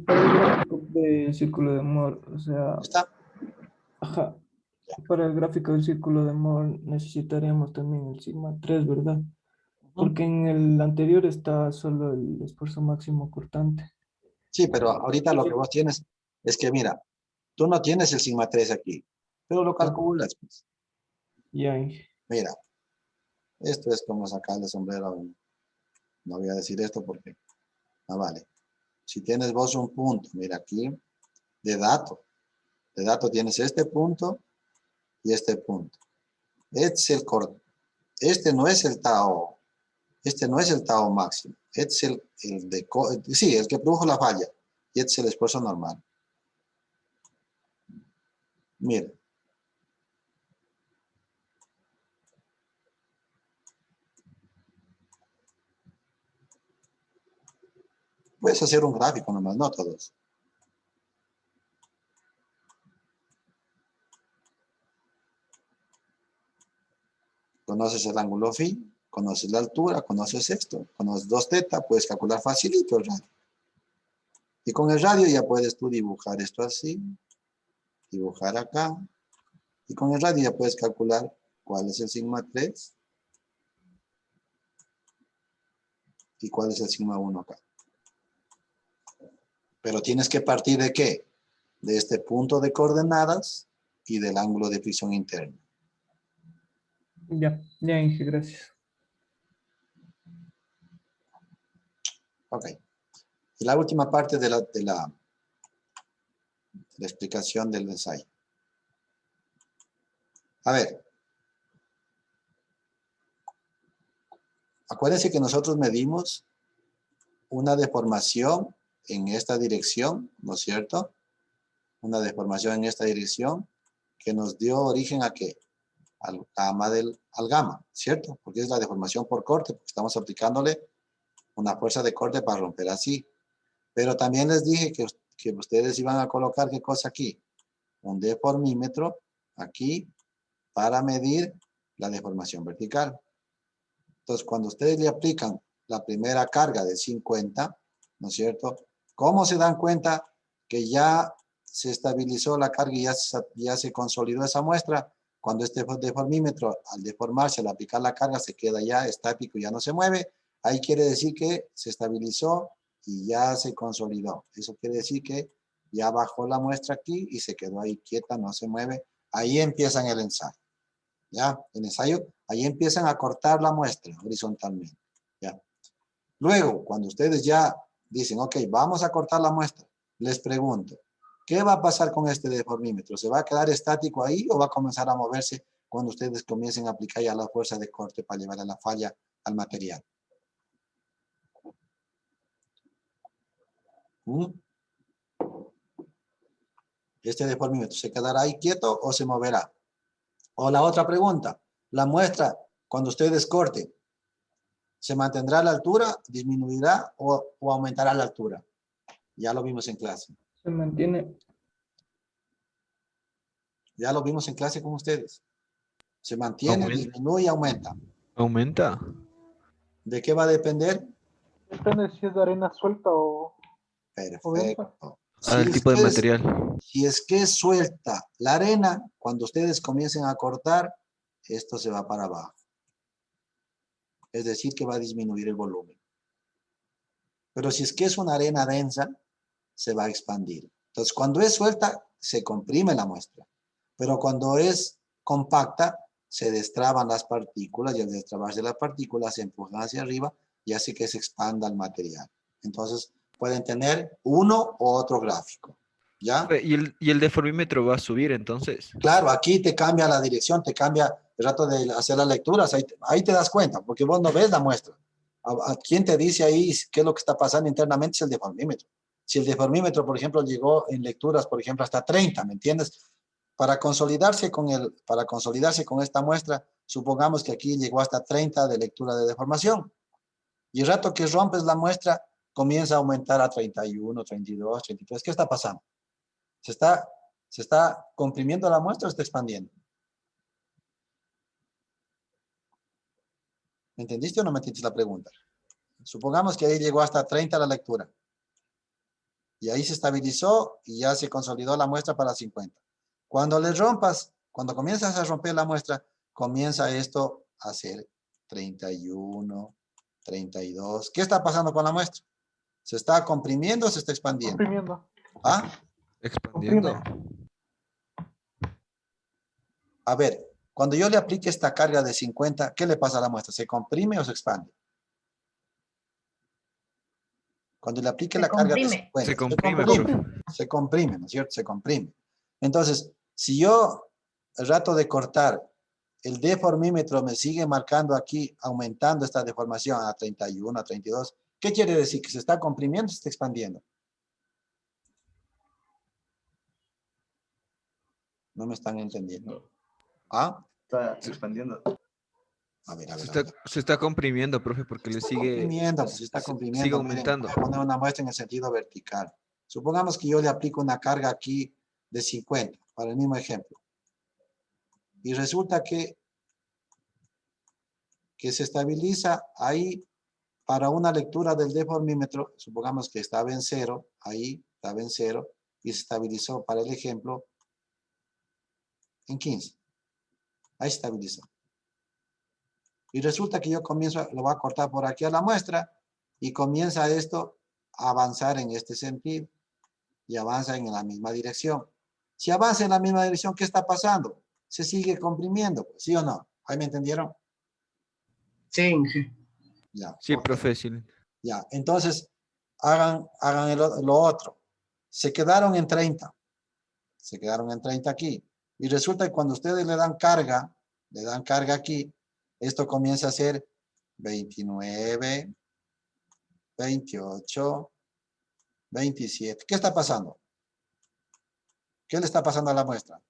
Para el gráfico del círculo de Moore, o sea, ¿Está? ajá, para el gráfico del círculo de Moore necesitaríamos también el sigma 3, ¿verdad? Ujú. Porque en el anterior está solo el esfuerzo máximo cortante. Sí, pero ahorita lo que vos tienes es que, mira, tú no tienes el sigma 3 aquí, pero lo calculas, pues. Ya, Inge. Mira, esto es como sacarle sombrero. No voy a decir esto porque no vale. Si tienes vos un punto, mira aquí, de dato tienes este punto y este punto. Este es el corto. Este no es el Tao. Este no es el Tao máximo. Este es el que produjo la falla. Y este es el esfuerzo normal. Mira. Puedes hacer un gráfico nomás, no todos. Conoces el ángulo phi, conoces la altura, conoces esto, conoces 2 teta, puedes calcular facilito el radio. Y con el radio ya puedes tú dibujar esto así, dibujar acá, y con el radio ya puedes calcular cuál es el sigma 3 y cuál es el sigma 1 acá. Pero tienes que partir ¿de qué? De este punto de coordenadas y del ángulo de fricción interno. Ya, Inge, gracias. Ok. Y la última parte de la explicación del ensayo. A ver. Acuérdense que nosotros medimos una deformación en esta dirección, ¿no es cierto? Una deformación en esta dirección que nos dio origen a qué? Al gamma, ¿cierto? Porque es la deformación por corte, porque estamos aplicándole una fuerza de corte para romper así. Pero también les dije que ustedes iban a colocar ¿qué cosa aquí? Un deformímetro aquí para medir la deformación vertical. Entonces, cuando ustedes le aplican la primera carga de 50, ¿no es cierto? ¿Cómo se dan cuenta que ya se estabilizó la carga y ya se consolidó esa muestra? Cuando este deformímetro, al deformarse, al aplicar la carga, se queda ya estático y ya no se mueve. Ahí quiere decir que se estabilizó y ya se consolidó. Eso quiere decir que ya bajó la muestra aquí y se quedó ahí quieta, no se mueve. Ahí empiezan el ensayo. ¿Ya? El ensayo, ahí empiezan a cortar la muestra horizontalmente. ¿Ya? Luego, cuando ustedes ya dicen, ok, vamos a cortar la muestra, les pregunto, ¿qué va a pasar con este deformímetro? ¿Se va a quedar estático ahí o va a comenzar a moverse cuando ustedes comiencen a aplicar ya la fuerza de corte para llevar a la falla al material? ¿Mm? ¿Este deformímetro se quedará ahí quieto o se moverá? O la otra pregunta, la muestra, cuando ustedes corten, ¿se mantendrá a la altura, disminuirá o aumentará la altura? Ya lo vimos en clase. Se mantiene. Ya lo vimos en clase con ustedes. Se mantiene, disminuye, aumenta. ¿Aumenta? ¿De qué va a depender? Depende si es de arena suelta o densa. Perfecto. Al tipo de material. Si es que es suelta la arena, cuando ustedes comiencen a cortar, esto se va para abajo. Es decir, que va a disminuir el volumen. Pero si es que es una arena densa, se va a expandir. Entonces, cuando es suelta, se comprime la muestra. Pero cuando es compacta, se destraban las partículas y al destrabarse las partículas se empujan hacia arriba y hace que se expanda el material. Entonces, pueden tener uno u otro gráfico. ¿Ya? ¿Y el deformímetro va a subir entonces? Claro, aquí te cambia la dirección, te cambia el rato de hacer las lecturas, ahí te das cuenta, porque vos no ves la muestra. ¿A quién te dice ahí qué es lo que está pasando internamente? Es el deformímetro. Si el deformímetro, por ejemplo, llegó en lecturas, por ejemplo, hasta 30, ¿me entiendes? Para consolidarse con esta muestra, supongamos que aquí llegó hasta 30 de lectura de deformación. Y el rato que rompes la muestra, comienza a aumentar a 31, 32, 33. ¿Qué está pasando? ¿Se está comprimiendo la muestra o está expandiendo? ¿Me entendiste o no me entendiste la pregunta? Supongamos que ahí llegó hasta 30 la lectura. Y ahí se estabilizó y ya se consolidó la muestra para 50. Cuando le rompas, cuando comienzas a romper la muestra, comienza esto a ser 31, 32. ¿Qué está pasando con la muestra? ¿Se está comprimiendo o se está expandiendo? Comprimiendo. ¿Ah? Expandiendo. A ver, cuando yo le aplique esta carga de 50, ¿qué le pasa a la muestra? ¿Se comprime o se expande? Cuando le aplique Se la carga de comprime. 50, Se comprime, profe. se comprime, ¿no es cierto? Se comprime. Entonces, si yo al rato de cortar, el deformímetro me sigue marcando aquí, aumentando esta deformación a 31, a 32, ¿qué quiere decir? ¿Que se está comprimiendo o se está expandiendo? No me están entendiendo. ¿Ah? Está expandiendo. A ver, Se está comprimiendo, profe, porque le sigue, comprimiendo, pues, se está comprimiendo. sigue Miren, aumentando. voy a poner una muestra en el sentido vertical. Supongamos que yo le aplico una carga aquí de 50, para el mismo ejemplo. Y resulta que se estabiliza ahí para una lectura del deformímetro. Supongamos que estaba en 0, ahí estaba en 0, y se estabilizó para el ejemplo en 15. Ahí se estabilizó. Y resulta que yo comienzo, lo voy a cortar por aquí a la muestra, y comienza esto a avanzar en este sentido, y avanza en la misma dirección. Si avanza en la misma dirección, ¿qué está pasando? Se sigue comprimiendo, ¿sí o no? ¿Ahí me entendieron? Sí. Ya, Sí, ok. profe, sí. Ya, entonces, hagan lo otro. Se quedaron en 30. Se quedaron en 30 aquí. Y resulta que cuando ustedes le dan carga aquí, esto comienza a ser 29, 28, 27. ¿Qué está pasando? ¿Qué le está pasando a la muestra?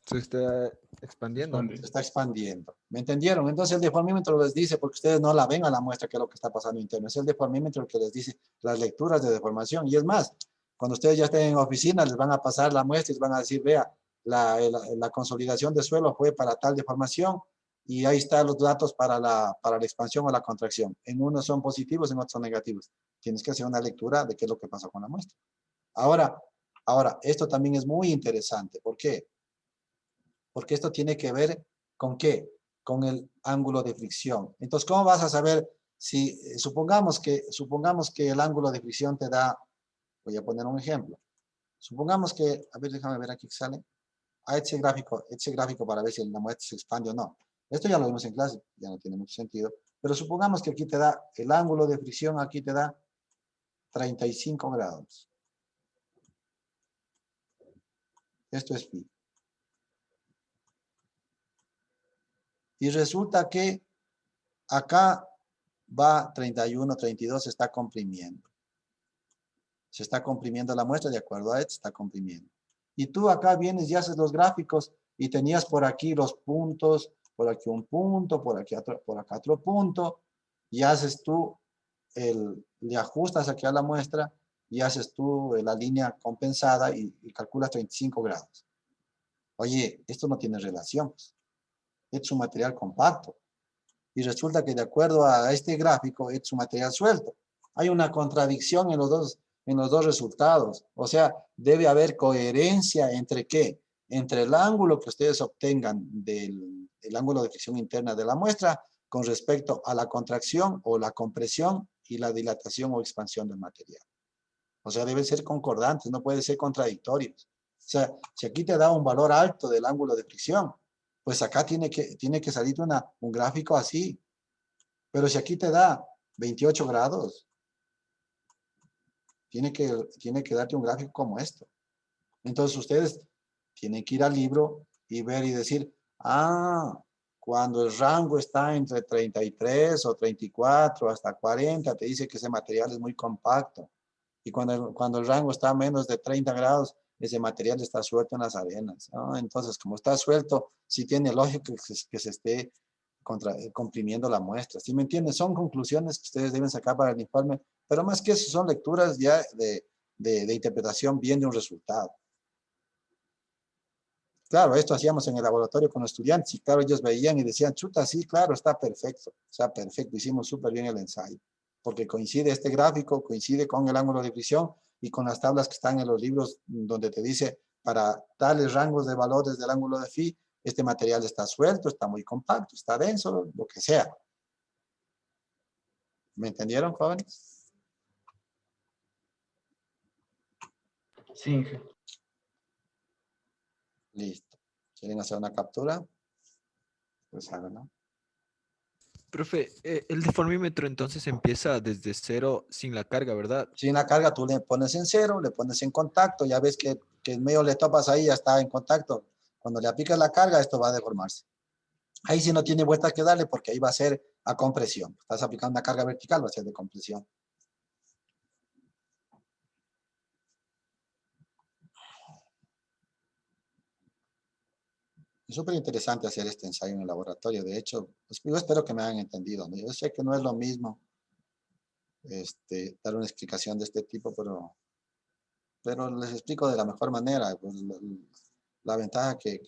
Se está expandiendo. Se está expandiendo. ¿Me entendieron? Entonces el deformímetro les dice, porque ustedes no la ven a la muestra, que es lo que está pasando interno. Es el deformímetro el que les dice las lecturas de deformación. Y es más, cuando ustedes ya estén en oficina, les van a pasar la muestra y les van a decir, vea, la consolidación de suelo fue para tal deformación y ahí están los datos para la expansión o la contracción. En unos son positivos, en otros son negativos. Tienes que hacer una lectura de qué es lo que pasó con la muestra. Ahora, esto también es muy interesante. ¿Por qué? Porque esto tiene que ver ¿con qué? Con el ángulo de fricción. Entonces, ¿cómo vas a saber si, supongamos que el ángulo de fricción te da, voy a poner un ejemplo. Supongamos que, a ver, déjame ver aquí que sale. Ese gráfico para ver si la muestra se expande o no. Esto ya lo vimos en clase, ya no tiene mucho sentido. Pero supongamos que aquí te da, el ángulo de fricción aquí te da 35 grados. Esto es pi. Y resulta que acá va 31, 32, se está comprimiendo. Se está comprimiendo la muestra, de acuerdo a esto, se está comprimiendo. Y tú acá vienes y haces los gráficos y tenías por aquí los puntos, por aquí un punto, por acá otro punto, y haces tú, le ajustas aquí a la muestra y haces tú la línea compensada y calculas 35 grados. Oye, esto no tiene relación. Es un material compacto. Y resulta que de acuerdo a este gráfico es un material suelto. Hay una contradicción en los dos resultados. O sea, debe haber coherencia entre ¿qué? Entre el ángulo que ustedes obtengan del ángulo de fricción interna de la muestra con respecto a la contracción o la compresión y la dilatación o expansión del material. O sea, deben ser concordantes, no pueden ser contradictorios. O sea, si aquí te da un valor alto del ángulo de fricción, pues acá tiene que salir un gráfico así. Pero si aquí te da 28 grados, tiene que darte un gráfico como esto. Entonces ustedes tienen que ir al libro y ver y decir, cuando el rango está entre 33 o 34 hasta 40, te dice que ese material es muy compacto. Y cuando el rango está a menos de 30 grados, ese material está suelto en las arenas, ¿no? Entonces, como está suelto, sí tiene lógica que se esté comprimiendo la muestra. ¿Sí me entienden? Son conclusiones que ustedes deben sacar para el informe, pero más que eso son lecturas ya de interpretación bien de un resultado. Claro, esto hacíamos en el laboratorio con los estudiantes y claro, ellos veían y decían, chuta, sí, claro, está perfecto, está perfecto, hicimos súper bien el ensayo, porque coincide este gráfico, coincide con el ángulo de fricción y con las tablas que están en los libros donde te dice para tales rangos de valores del ángulo de phi, este material está suelto, está muy compacto, está denso, lo que sea. ¿Me entendieron, jóvenes? Sí, Inge. Listo. ¿Quieren hacer una captura? Pues háganlo. Profe, el deformímetro entonces empieza desde cero sin la carga, ¿verdad? Si una carga tú le pones en cero, le pones en contacto, ya ves que en medio le topas ahí, ya está en contacto. Cuando le aplicas la carga, esto va a deformarse. Ahí sí no tiene vueltas que darle porque ahí va a ser a compresión. Estás aplicando una carga vertical, va a ser de compresión. Es súper interesante hacer este ensayo en el laboratorio. De hecho, pues, yo espero que me hayan entendido, ¿no? Yo sé que no es lo mismo dar una explicación de este tipo, pero les explico de la mejor manera. Pues, la ventaja que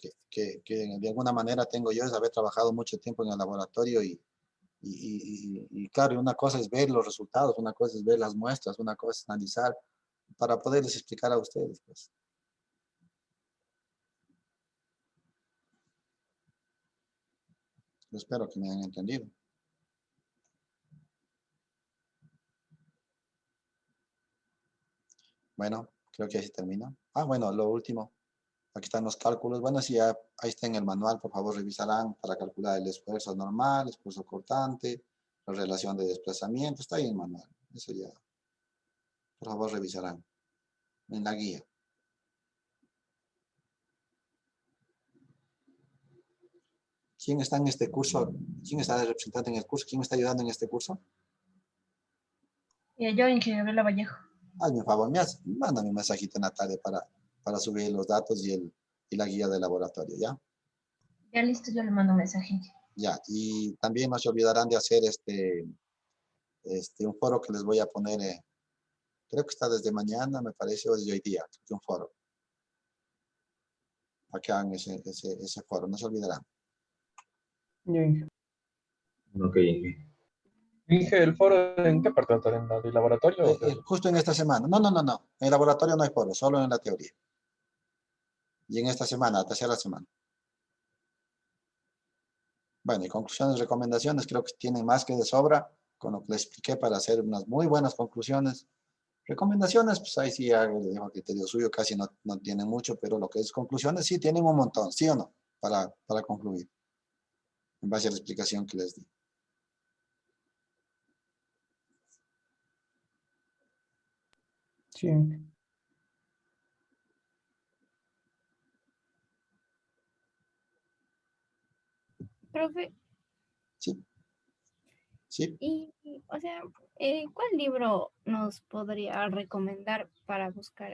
de alguna manera tengo yo es haber trabajado mucho tiempo en el laboratorio y claro, una cosa es ver los resultados, una cosa es ver las muestras, una cosa es analizar para poderles explicar a ustedes. Pues. Yo espero que me hayan entendido. Bueno, creo que ahí se termina. Ah, bueno, lo último. Aquí están los cálculos. Bueno, si ya ahí está en el manual, por favor revisarán para calcular el esfuerzo normal, esfuerzo cortante, la relación de desplazamiento. Está ahí en el manual. Eso ya, por favor revisarán en la guía. ¿Quién está en este curso? ¿Quién está de representante en el curso? ¿Quién me está ayudando en este curso? Yo, Inge Gabriela Vallejo. Hazme un favor, mándame un mensajito en la tarde para subir los datos y la guía del laboratorio, ¿ya? Ya listo, yo le mando un mensaje, Inge. Ya, y también no se olvidarán de hacer un foro que les voy a poner, creo que está desde mañana, me parece, o desde hoy día, un foro. Para que hagan ese foro, no se olvidarán. Ya, Inge. Ok, Inge. Inge, ¿el foro en qué parte va a estar? ¿En la del laboratorio? O del- Justo en esta semana. No. En el laboratorio no hay foro, solo en la teoría. Y en esta semana, la tercera semana. Bueno, y conclusiones, recomendaciones, creo que tienen más que de sobra con lo que les expliqué para hacer unas muy buenas conclusiones. Recomendaciones, pues ahí sí hago, le dejo a criterio suyo, casi no tienen mucho, pero lo que es conclusiones sí tienen un montón, ¿sí o no? Para concluir, en base a la explicación que les di. Sí, Inge. Profe, Sí, sí. y, o sea, ¿cuál libro nos podría recomendar para buscar